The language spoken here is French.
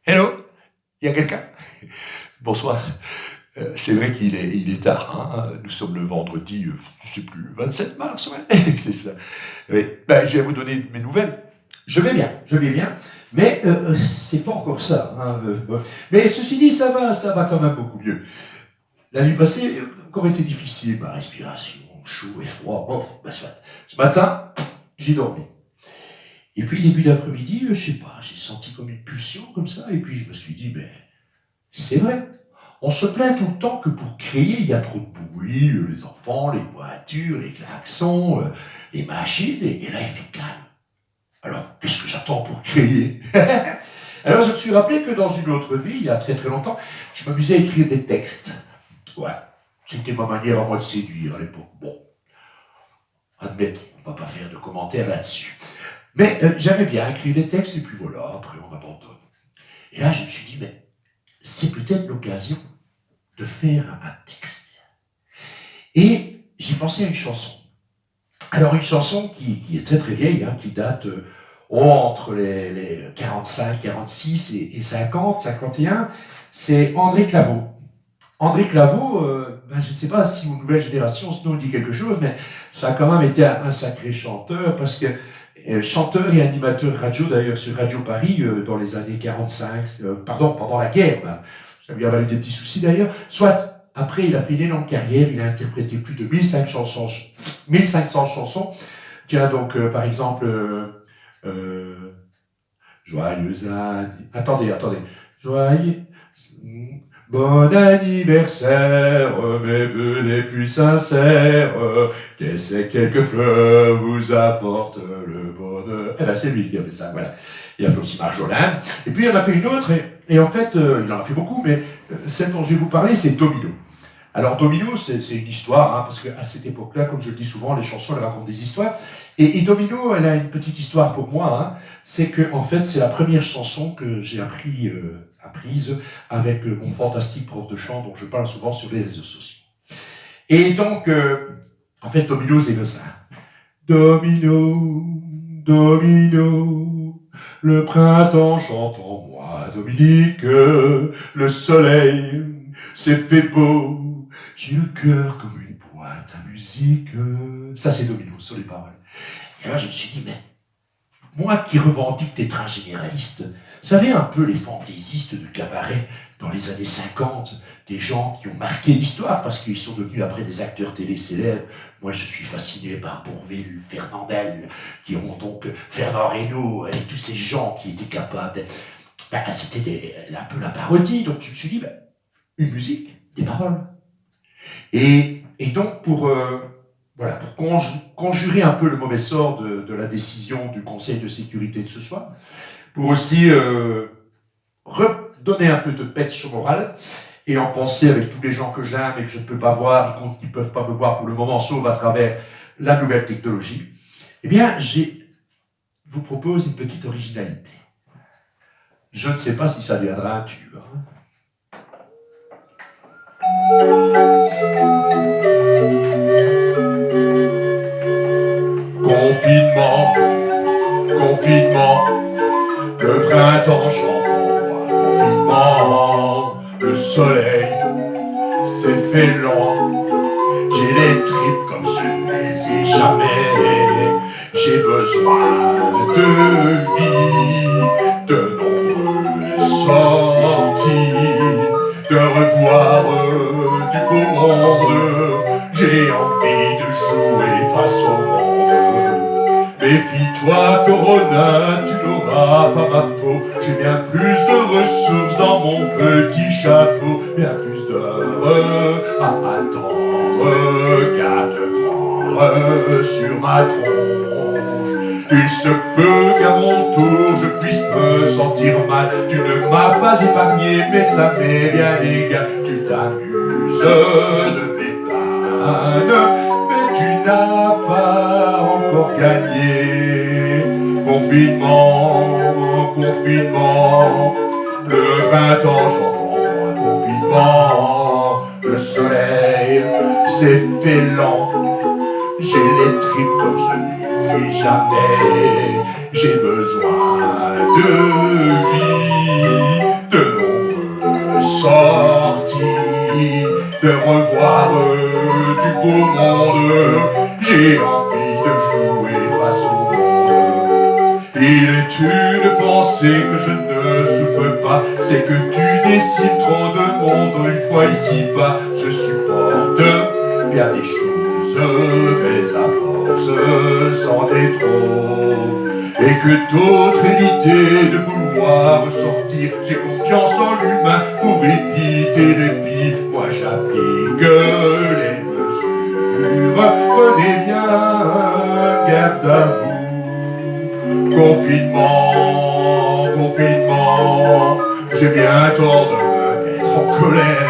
Hello, il y a quelqu'un? Bonsoir. C'est vrai il est tard, hein. Nous sommes le vendredi, je sais plus, 27 mars, ouais. C'est ça. Oui. Ben, je vais vous donner mes nouvelles. Je vais bien, mais c'est pas encore ça, hein. Bon. Mais ceci dit, ça va quand même beaucoup mieux. La nuit passée, encore été difficile, ma respiration, chaud et froid. Bon, ben, soit. Ce matin, j'ai dormi. Et puis, début d'après-midi, je sais pas, j'ai senti comme une pulsion comme ça, et puis je me suis dit, mais c'est vrai. On se plaint tout le temps que pour crier, il y a trop de bruit, les enfants, les voitures, les klaxons, les machines, et là, il fait calme. Alors, qu'est-ce que j'attends pour crier? Alors, je me suis rappelé que dans une autre vie, il y a très très longtemps, je m'amusais à écrire des textes. Ouais, c'était ma manière à moi de séduire à l'époque. Bon, admettons, on va pas faire de commentaires là-dessus. Mais j'aimais bien écrire des textes, et puis voilà, après on abandonne. Et là, je me suis dit, mais c'est peut-être l'occasion de faire un texte. Et j'ai pensé à une chanson. Alors une chanson qui est très très vieille, hein, qui date entre les 45, 46 et 50, 51, c'est André Claveau. André Claveau, ben, je ne sais pas si aux nouvelles générations ce nom dit quelque chose, mais ça a quand même été un sacré chanteur, parce que chanteur et animateur radio, d'ailleurs sur Radio Paris, dans les années 45, pardon, pendant la guerre, ben, ça lui a valu des petits soucis d'ailleurs, soit après il a fait une énorme carrière, il a interprété plus de 1500 chansons. Tiens donc par exemple, euh, Joyeux attendez, Joyeux, bon anniversaire, mes vœux les plus sincères, que ces quelques fleurs vous apportent le bonheur. Eh ben c'est lui qui a fait ça, voilà. Il a fait aussi Marjolin. Et puis il en a fait une autre, et en fait, il en a fait beaucoup, mais celle dont je vais vous parler, c'est Domino. Alors Domino, c'est une histoire, hein, parce qu'à cette époque-là, comme je le dis souvent, les chansons, elles racontent des histoires. Et Domino, elle a une petite histoire pour moi, hein. C'est que en fait, c'est la première chanson que j'ai apprise avec mon fantastique prof de chant, dont je parle souvent sur les réseaux sociaux. Et donc, en fait, Domino, c'est comme ça. Domino, Domino, le printemps chante en moi, Dominique, le soleil s'est fait beau, j'ai le cœur comme une boîte à musique. Ça, c'est Domino, sur les paroles. Et là, je me suis dit, mais moi qui revendique d'être un généraliste, vous savez, un peu les fantaisistes de cabaret dans les années 50, des gens qui ont marqué l'histoire parce qu'ils sont devenus après des acteurs télé célèbres. Moi, je suis fasciné par Bourvil, Fernandel, qui ont donc Fernand Reynaud, et tous ces gens qui étaient capables. Ben, c'était un peu la parodie, donc je me suis dit, ben, une musique, des paroles. Et donc, voilà, pour conjurer un peu le mauvais sort de la décision du Conseil de sécurité de ce soir, pour aussi redonner un peu de peps au moral, et en penser avec tous les gens que j'aime et que je ne peux pas voir, et qui ne peuvent pas me voir pour le moment, sauf à travers la nouvelle technologie, eh bien, je vous propose une petite originalité. Je ne sais pas si ça deviendra un tube. Hein. Confinement, confinement, le printemps chante en moi. Confinement, le soleil s'est fait lent. J'ai les tripes comme je ne les ai jamais. J'ai besoin de vie, de nombreuses sorties, de revoir du beau monde. J'ai envie de jouer face au monde. Méfie-toi, Corona, tu n'auras pas ma peau. J'ai bien plus de ressources dans mon petit chapeau, bien plus d'heures à attendre qu'à te prendre sur ma tronche. Il se peut qu'à mon tour je puisse me sentir mal. Tu ne m'as pas épargné, mais ça m'est bien égal. Tu t'amuses de mes pannes, mais tu n'as pas encore gagné. Confinement, confinement, le printemps j'entends confinement, le soleil s'est fait lent. J'ai les tripes comme je ne les ai jamais. J'ai besoin de vie, de revoir du beau monde. J'ai envie de jouer face au monde. Il est une pensée que je ne souffre pas, c'est que tu décides trop de monde une fois ici-bas. Je supporte bien des choses, mais à force c'en est trop. Et que d'autres éviter de vouloir sortir. J'ai confiance en l'humain pour éviter le pire. Moi j'applique les mesures. Prenez bien garde à vous. Confinement, confinement. J'ai bien tort de me mettre en colère.